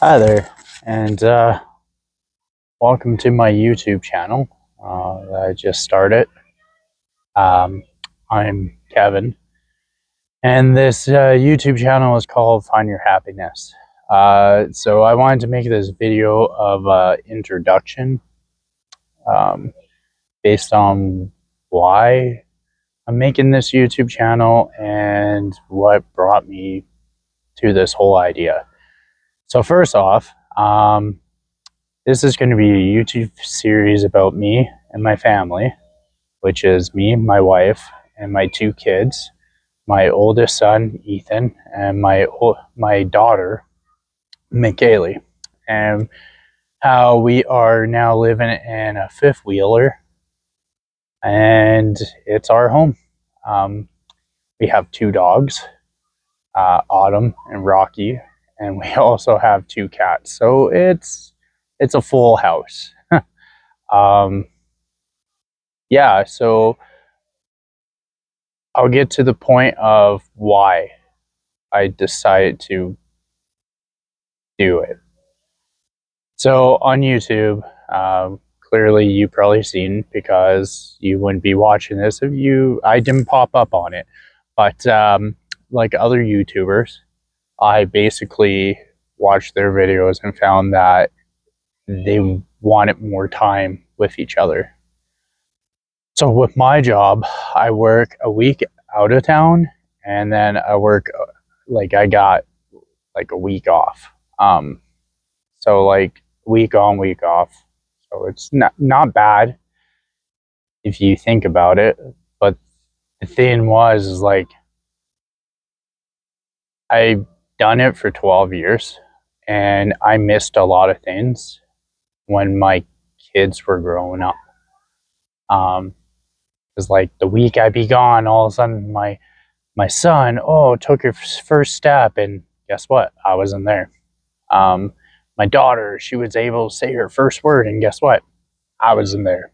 Hi there, and welcome to my YouTube channel that I just started. Um, I'm Kevin, and this YouTube channel is called Find Your Happiness. So I wanted to make this video of introduction um, based on why I'm making this YouTube channel and what brought me to this whole idea. So first off, this is going to be a YouTube series about me and my family, which is me, my wife, and my two kids, my oldest son, Ethan, and my daughter, McKaylee, and how we are now living in a fifth wheeler, and it's our home. Um, we have two dogs, Autumn and Rocky, and we also have two cats. So it's a full house. um, yeah, so I'll get to the point of why I decided to do it. So on YouTube, clearly you probably seen, because you wouldn't be watching this if I didn't pop up on it. But like other YouTubers, I basically watched their videos and found that they wanted more time with each other. So with my job, I work a week out of town, and then I got like a week off. So like week on, week off. So it's not bad if you think about it. But the thing is like I've done it for 12 years, and I missed a lot of things when my kids were growing up. Because like the week I'd be gone, all of a sudden my son, took his first step, and guess what? I wasn't there. Um, my daughter, she was able to say her first word, and guess what? I wasn't there.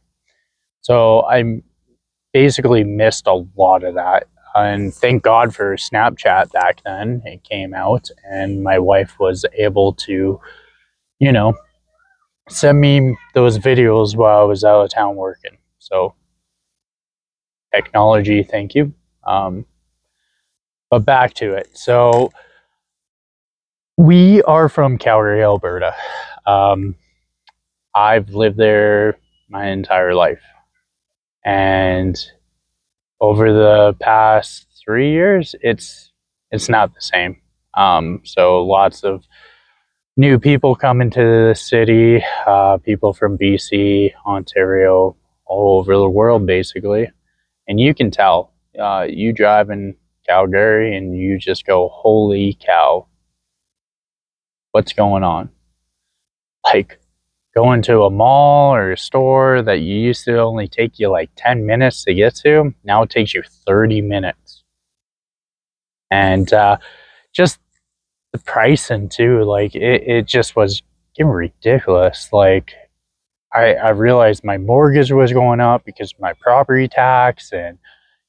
So I basically missed a lot of that. And thank God for Snapchat back then. It came out, and my wife was able to, you know, send me those videos while I was out of town working. So technology, thank you. But back to it. So we are from Calgary, Alberta. Um, I've lived there my entire life, and over the past 3 years, it's not the same. So lots of new people coming to the city, people from BC, Ontario, all over the world, basically. And you can tell, you drive in Calgary and you just go, holy cow, what's going on? Like going to a mall or a store that you used to only take you like 10 minutes to get to, now it takes you 30 minutes. And just the pricing too, like it just was getting ridiculous. Like I realized my mortgage was going up because of my property tax, and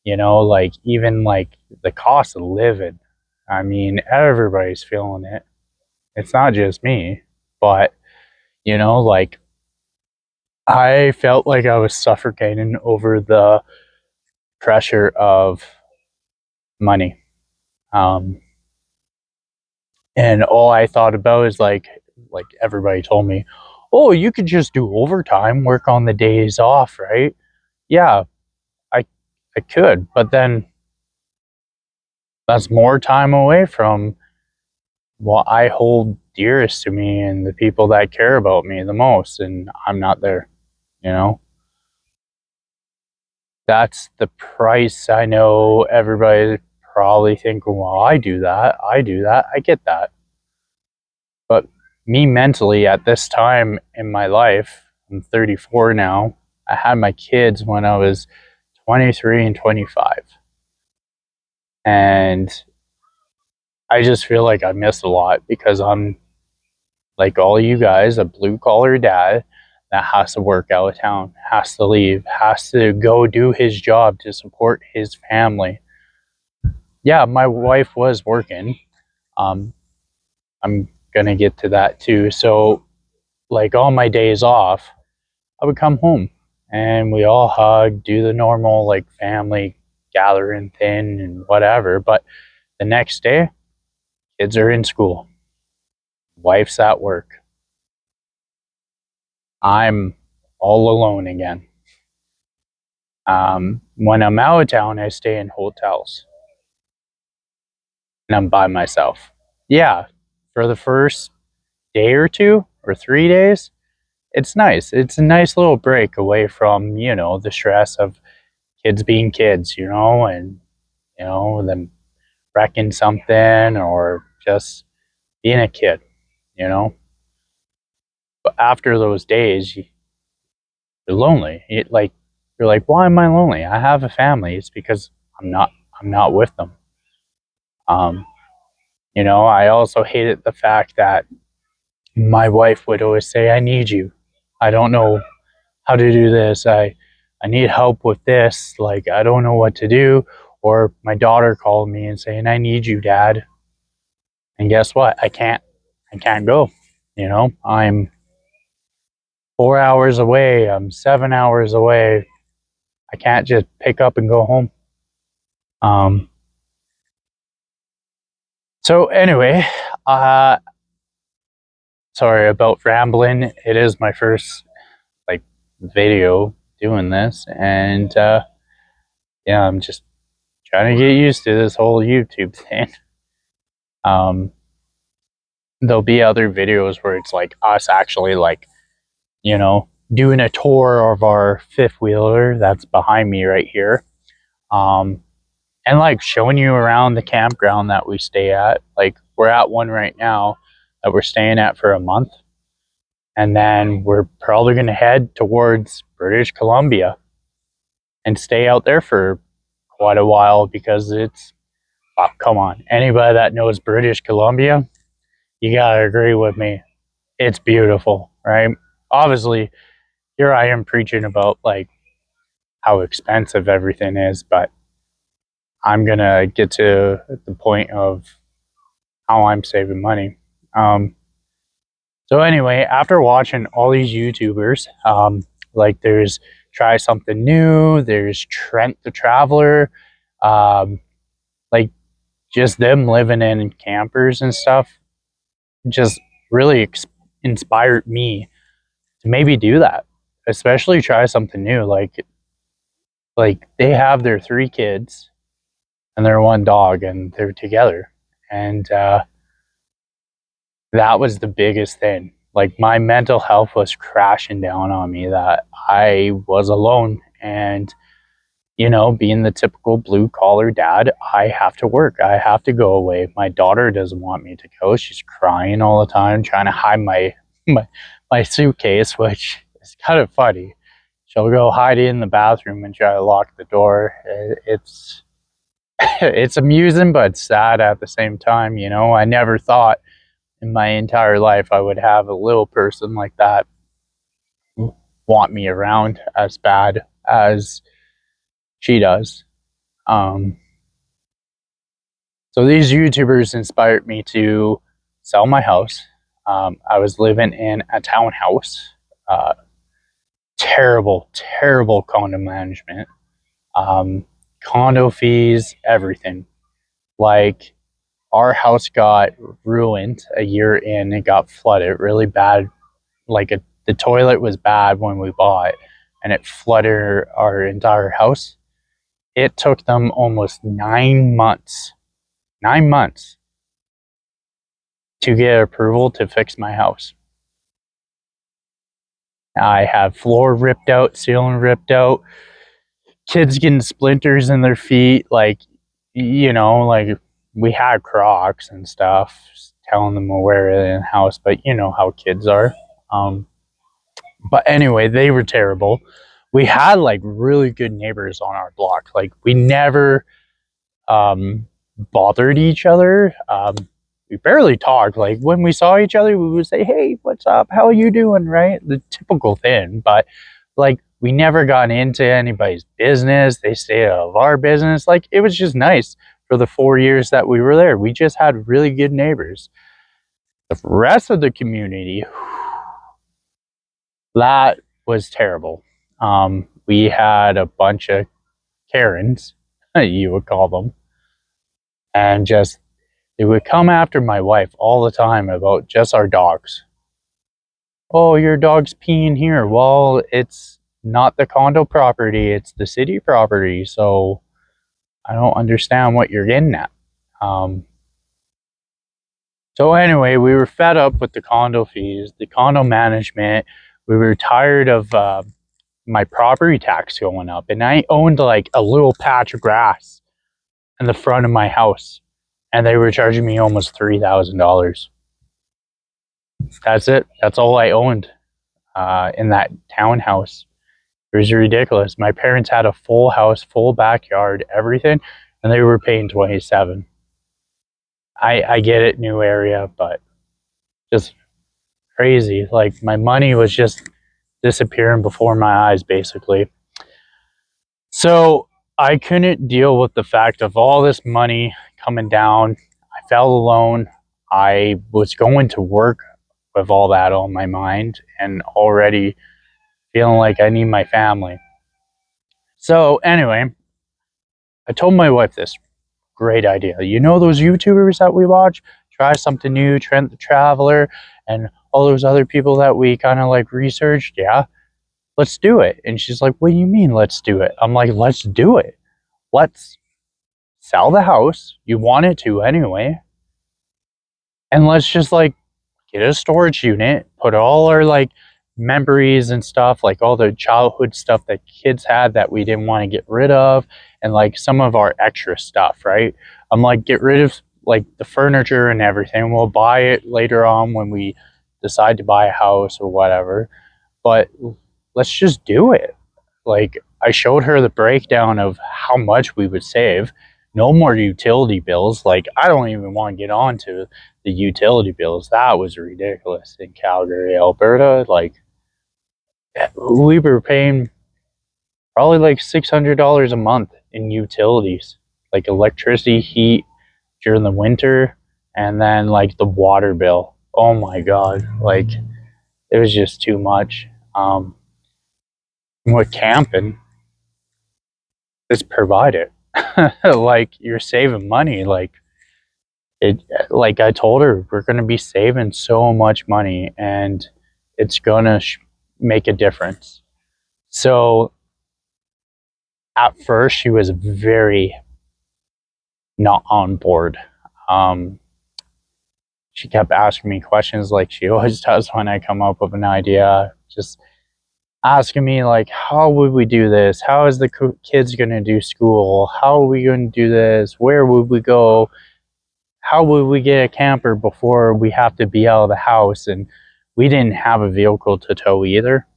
like even like the cost of living. I mean, everybody's feeling it. It's not just me, but like I felt like I was suffocating over the pressure of money. Um, and all I thought about is like everybody told me, "Oh, you could just do overtime, work on the days off, right?" Yeah, I I could, but then that's more time away from what I hold dearest to me and the people that care about me the most, and I'm not there, you know? That's the price. I know everybody probably thinking, well, I do that, I get that. But me mentally at this time in my life, I'm 34 now, I had my kids when I was 23 and 25. And I just feel like I missed a lot because I'm like all you guys, a blue collar dad that has to work out of town, has to leave, has to go do his job to support his family. Yeah, my wife was working. Um, I'm gonna get to that too. So like on my days off, I would come home and we all hug, do the normal like family gathering thing and whatever. But the next day, kids are in school, wife's at work. I'm all alone again. When I'm out of town, I stay in hotels and I'm by myself. Yeah, for the first day or 2 or 3 days, it's nice. It's a nice little break away from, the stress of kids being kids, and, them wrecking something or just being a kid, you know. But after those days, you're lonely. You're like, why am I lonely? I have a family. It's because I'm not with them. Um, I also hated the fact that my wife would always say, I need you. I don't know how to do this. I need help with this. Like, I don't know what to do. Or my daughter called me and saying, I need you, Dad. And guess what? I can't go. I'm 4 hours away. I'm 7 hours away. I can't just pick up and go home. Um, so anyway, uh, sorry about rambling. It is my first like video doing this, and yeah, I'm just trying to get used to this whole YouTube thing. Um, there'll be other videos where it's like us actually like, doing a tour of our fifth wheeler that's behind me right here. And like showing you around the campground that we stay at. Like we're at one right now that we're staying at for a month. And then we're probably going to head towards British Columbia and stay out there for quite a while because oh, come on, anybody that knows British Columbia, you gotta agree with me. It's beautiful, right? Obviously, here I am preaching about like how expensive everything is, but I'm gonna get to the point of how I'm saving money. So anyway, after watching all these YouTubers, like there's Try Something New, there's Trent the Traveler, like just them living in campers and stuff, just really inspired me to maybe do that, especially try something new. Like they have their 3 kids and their 1 dog, and they're together, and that was the biggest thing. Like my mental health was crashing down on me that I was alone, and being the typical blue collar dad, I have to work. I have to go away. My daughter doesn't want me to go. She's crying all the time, trying to hide my, my suitcase, which is kind of funny. She'll go hide in the bathroom and try to lock the door. It's it's amusing but sad at the same time. I never thought in my entire life I would have a little person like that want me around as bad as she does. Um, so these YouTubers inspired me to sell my house. I was living in a townhouse. Uh, Terrible, terrible condo management. Um, Condo fees, everything. Like our house got ruined a year in. It got flooded really bad. The toilet was bad when we bought, and it flooded our entire house. It took them almost 9 months 9 months to get approval to fix my house. I have floor ripped out, ceiling ripped out, kids getting splinters in their feet. Like we had Crocs and stuff, telling them to wear it in the house, but you know how kids are. But anyway, they were terrible. We had like really good neighbors on our block. Like we never bothered each other. We barely talked. Like when we saw each other, we would say, "Hey, what's up? How are you doing?" Right? The typical thing. But like we never got into anybody's business. They stayed out of our business. Like it was just nice for the 4 years that we were there. We just had really good neighbors. The rest of the community, that was terrible. We had a bunch of Karens, you would call them, and just they would come after my wife all the time about just our dogs. Oh, your dog's peeing here. Well, it's not the condo property, it's the city property, so I don't understand what you're getting at. Um, so anyway, we were fed up with the condo fees, the condo management. We were tired of my property tax going up, and I owned like a little patch of grass in the front of my house, and they were charging me almost $3,000. That's it. That's all I owned in that townhouse. It was ridiculous. My parents had a full house, full backyard, everything, and they were paying 27. I get it, new area, but just crazy. Like my money was just disappearing before my eyes, basically. So I couldn't deal with the fact of all this money coming down. I felt alone. I was going to work with all that on my mind and already feeling like I need my family. So anyway, I told my wife this great idea. You know those YouTubers that we watch? Try something new, Trent the Traveler, and all those other people that we kind of like researched. Yeah, let's do it. And she's like, what do you mean, let's do it? I'm like, let's do it. Let's sell the house. You want it to anyway. And let's just like get a storage unit, put all our like memories and stuff, like all the childhood stuff that kids had that we didn't want to get rid of, and like some of our extra stuff, right? I'm like, get rid of like the furniture and everything. We'll buy it later on when we decide to buy a house or whatever. But let's just do it. Like, I showed her the breakdown of how much we would save. No more utility bills. Like, I don't even want to get on to the utility bills. That was ridiculous in Calgary, Alberta. Like, we were paying probably like $600 a month in utilities, like electricity, heat during the winter, and then like the water bill. Oh my God. Like, it was just too much. With camping, it's provided. Like, you're saving money. Like it, like I told her, we're going to be saving so much money, and it's going to make a difference. So at first she was very not on board. um, she kept asking me questions like she always does when I come up with an idea, just asking me like, how would we do this, how is the kids going to do school, how are we going to do this, where would we go, how would we get a camper before we have to be out of the house. And we didn't have a vehicle to tow either.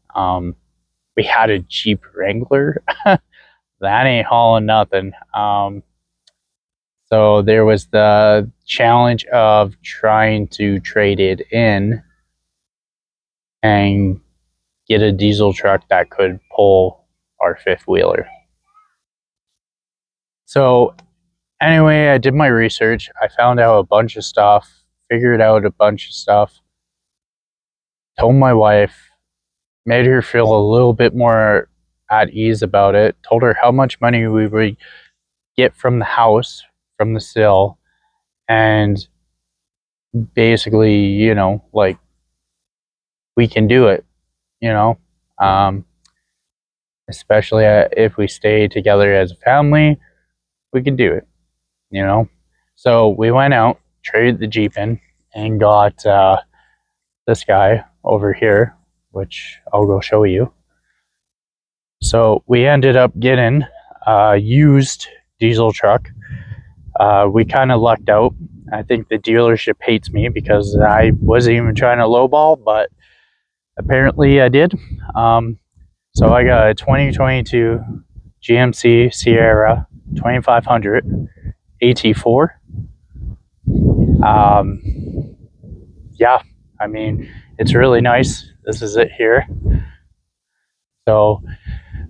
We had a Jeep Wrangler. That ain't hauling nothing. So there was the challenge of trying to trade it in and get a diesel truck that could pull our fifth wheeler. So anyway, I did my research. I found out a bunch of stuff, figured out a bunch of stuff, told my wife, made her feel a little bit more at ease about it, told her how much money we would get from the house, from the sale, and basically, you know, like, we can do it, you know, especially if we stay together as a family, we can do it, you know. So we went out, traded the Jeep in, and got this guy over here, which I'll go show you. So we ended up getting a used diesel truck. We kind of lucked out. I think the dealership hates me because I wasn't even trying to lowball, but apparently I did. So I got a 2022 GMC Sierra 2500 AT4. Yeah, I mean, it's really nice. This is it here. So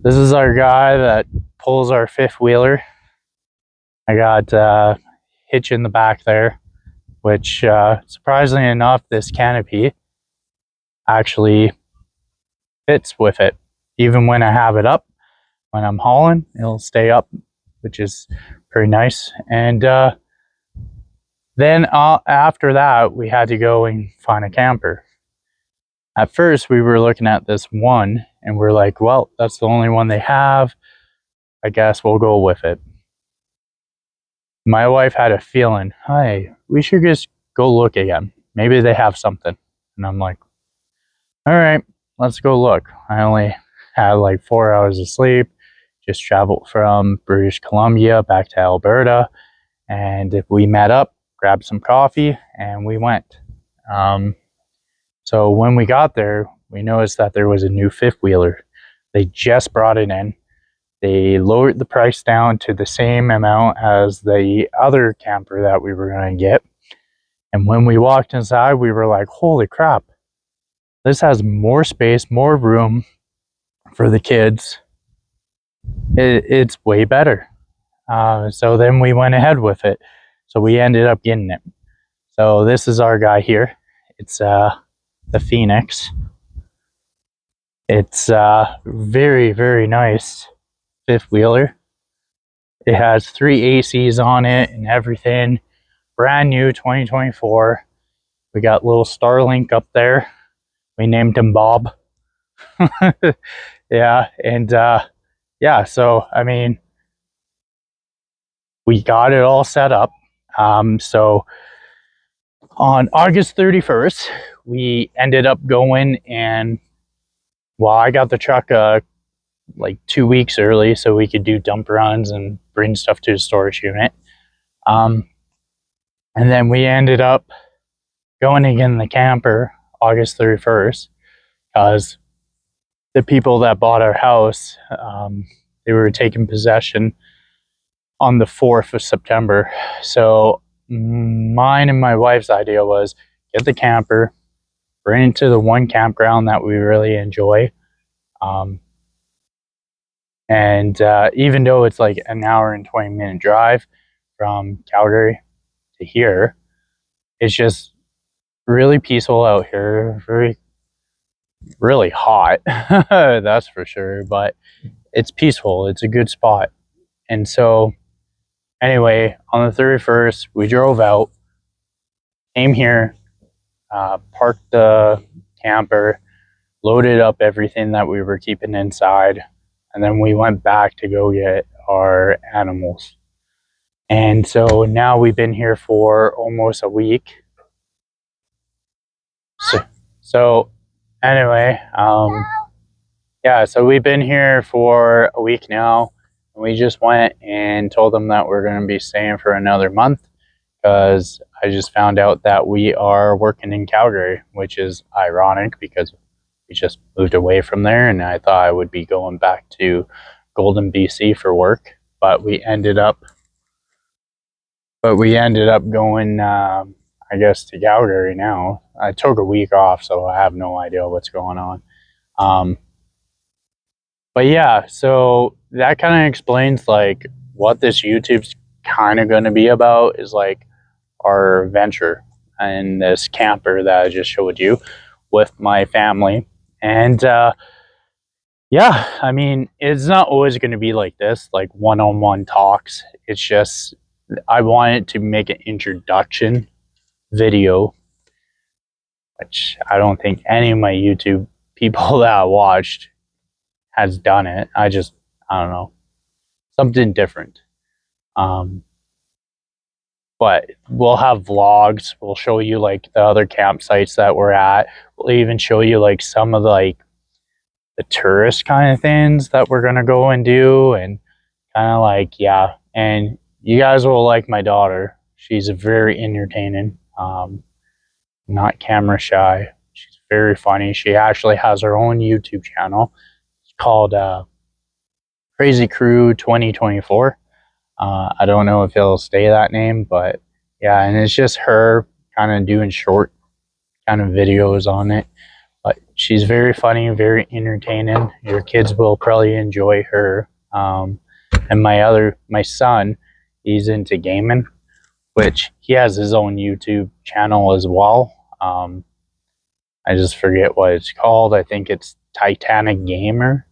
this is our guy that pulls our fifth wheeler. I got hitch in the back there which surprisingly enough, this canopy actually fits with it. Even when I have it up, when I'm hauling, it'll stay up, which is pretty nice. And then after that, we had to go and find a camper. At first, we were looking at this one, and we're like, well, that's the only one they have. I guess we'll go with it. My wife had a feeling, hey, we should just go look again. Maybe they have something. And I'm like, all right, let's go look. I only had like 4 hours of sleep, just traveled from British Columbia back to Alberta. And we met up, grabbed some coffee, and we went. So when we got there, we noticed that there was a new fifth wheeler. They just brought it in. They lowered the price down to the same amount as the other camper that we were going to get. And when we walked inside, we were like, holy crap, this has more space, more room for the kids. It's way better. So then we went ahead with it. So we ended up getting it. So this is our guy here. It's the Phoenix. It's very, very nice fifth wheeler. It has 3 ACs on it and everything. Brand new 2024. We got little Starlink up there. We named him Bob. Yeah, and yeah, so I mean, we got it all set up. So on August 31st, we ended up going, and well, I got the truck like 2 weeks early so we could do dump runs and bring stuff to the storage unit. And then we ended up going again in the camper August 31st because the people that bought our house, they were taking possession on the 4th of September. So mine and my wife's idea was get the camper, bring it to the one campground that we really enjoy. And even though it's like an hour and 20-minute drive from Calgary to here, it's just really peaceful out here. Really hot, that's for sure, but it's peaceful. It's a good spot. And so anyway, on the 31st, we drove out, came here, parked the camper, loaded up everything that we were keeping inside, and then we went back to go get our animals. And so now we've been here for almost a week. So anyway, yeah, so we've been here for a week now. We just went and told them that we're going to be staying for another month because I just found out that we are working in Calgary, which is ironic because we just moved away from there, and I thought I would be going back to Golden, BC for work, but we ended up going, I guess, to Calgary now. I took a week off, so I have no idea what's going on. But yeah, so that kind of explains like what this YouTube's kind of going to be about is like our venture and this camper that I just showed you with my family. And yeah, I mean, it's not always going to be like this, like one-on-one talks. It's just I wanted to make an introduction video, which I don't think any of my YouTube people that I watched has done it. I don't know, something different. But we'll have vlogs. We'll show you like the other campsites that we're at. We'll even show you like some of the tourist kind of things that we're gonna go and do, and kind of like, yeah. And you guys will like my daughter. She's very entertaining. Not camera shy. She's very funny. She actually has her own YouTube channel. It's called Crazy Crew 2024. I don't know if it'll stay that name, but yeah, and it's just her kind of doing short kind of videos on it. But she's very funny, very entertaining. Your kids will probably enjoy her. And my son, he's into gaming, which he has his own YouTube channel as well. I just forget what it's called. I think it's Titanic Gamer.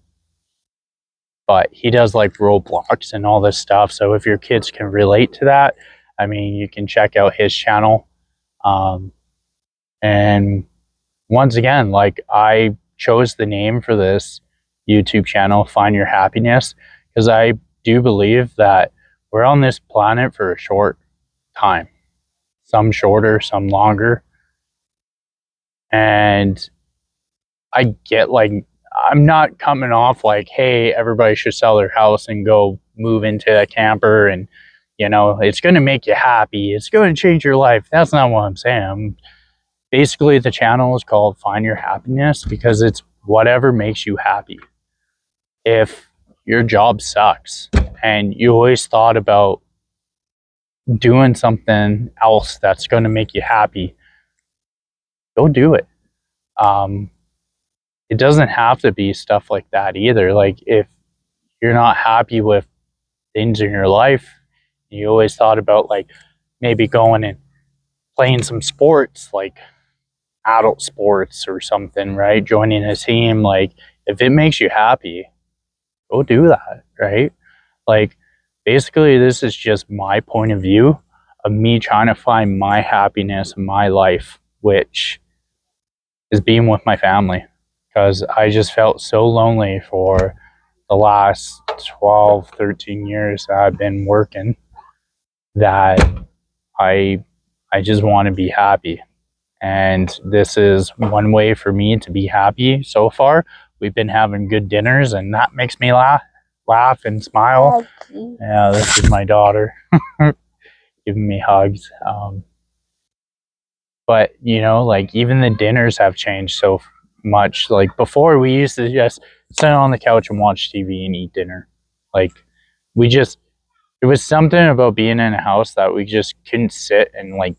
But he does like Roblox and all this stuff. So if your kids can relate to that, I mean, you can check out his channel. And once again, like, I chose the name for this YouTube channel, Find Your Happiness, because I do believe that we're on this planet for a short time, some shorter, some longer. And I get, like, I'm not coming off like, hey, everybody should sell their house and go move into a camper and, you know, it's going to make you happy. It's going to change your life. That's not what I'm saying. Basically, the channel is called Find Your Happiness because it's whatever makes you happy. If your job sucks and you always thought about doing something else that's going to make you happy, go do it. It doesn't have to be stuff like that either. Like, if you're not happy with things in your life, you always thought about like maybe going and playing some sports, like adult sports or something, right? Joining a team. Like, if it makes you happy, go do that, right? Like, basically, this is just my point of view of me trying to find my happiness in my life, which is being with my family. Because I just felt so lonely for the last 12, 13 years that I've been working, that I just want to be happy. And this is one way for me to be happy so far. We've been having good dinners, and that makes me laugh and smile. Yeah, this is my daughter giving me hugs. But, you know, like, even the dinners have changed so much. Like, before, we used to just sit on the couch and watch TV and eat dinner. Like, it was something about being in a house that we just couldn't sit and like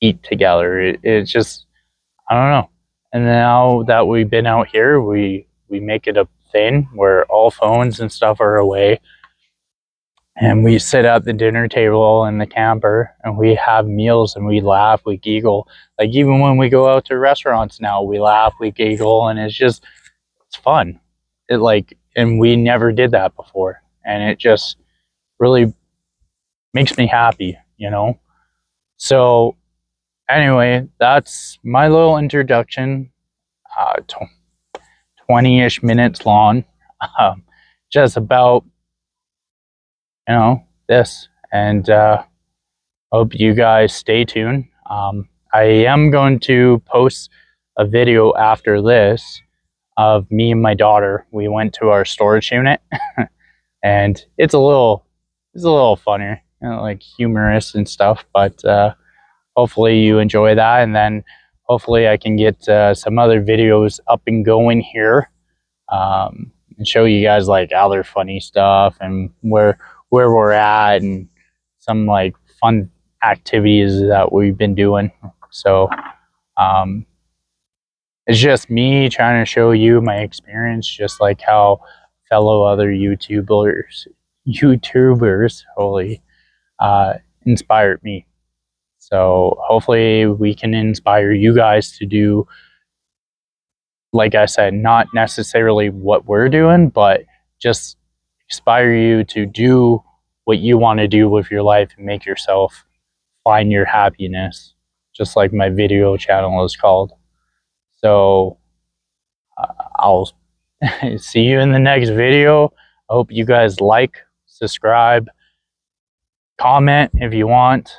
eat together. It's just, I don't know. And now that we've been out here, we make it a thing where all phones and stuff are away, and we sit at the dinner table in the camper and we have meals and we laugh, we giggle. Like, even when we go out to restaurants now, we laugh, we giggle, and it's fun. And we never did that before, and it just really makes me happy, you know? So anyway, that's my little introduction, 20-ish minutes long, just about, you know, this. And hope you guys stay tuned. I am going to post a video after this of me and my daughter. We went to our storage unit and it's a little funny, you know, like humorous and stuff, but hopefully you enjoy that, and then hopefully I can get some other videos up and going here, and show you guys like other funny stuff and where we're at and some like fun activities that we've been doing. So it's just me trying to show you my experience, just like how fellow other YouTubers holy inspired me. So hopefully we can inspire you guys to do, like I said, not necessarily what we're doing, but just inspire you to do what you want to do with your life and make yourself find your happiness, just like my video channel is called. So I'll see you in the next video. I hope you guys like, subscribe, comment if you want.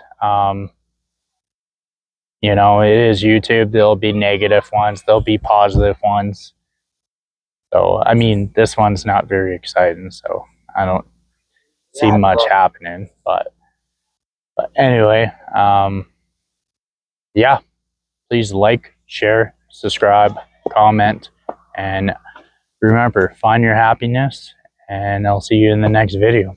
You know, it is YouTube. There'll be negative ones, there'll be positive ones. So, I mean, this one's not very exciting, so I don't see much happening. But anyway, yeah, please like, share, subscribe, comment, and remember, find your happiness, and I'll see you in the next video.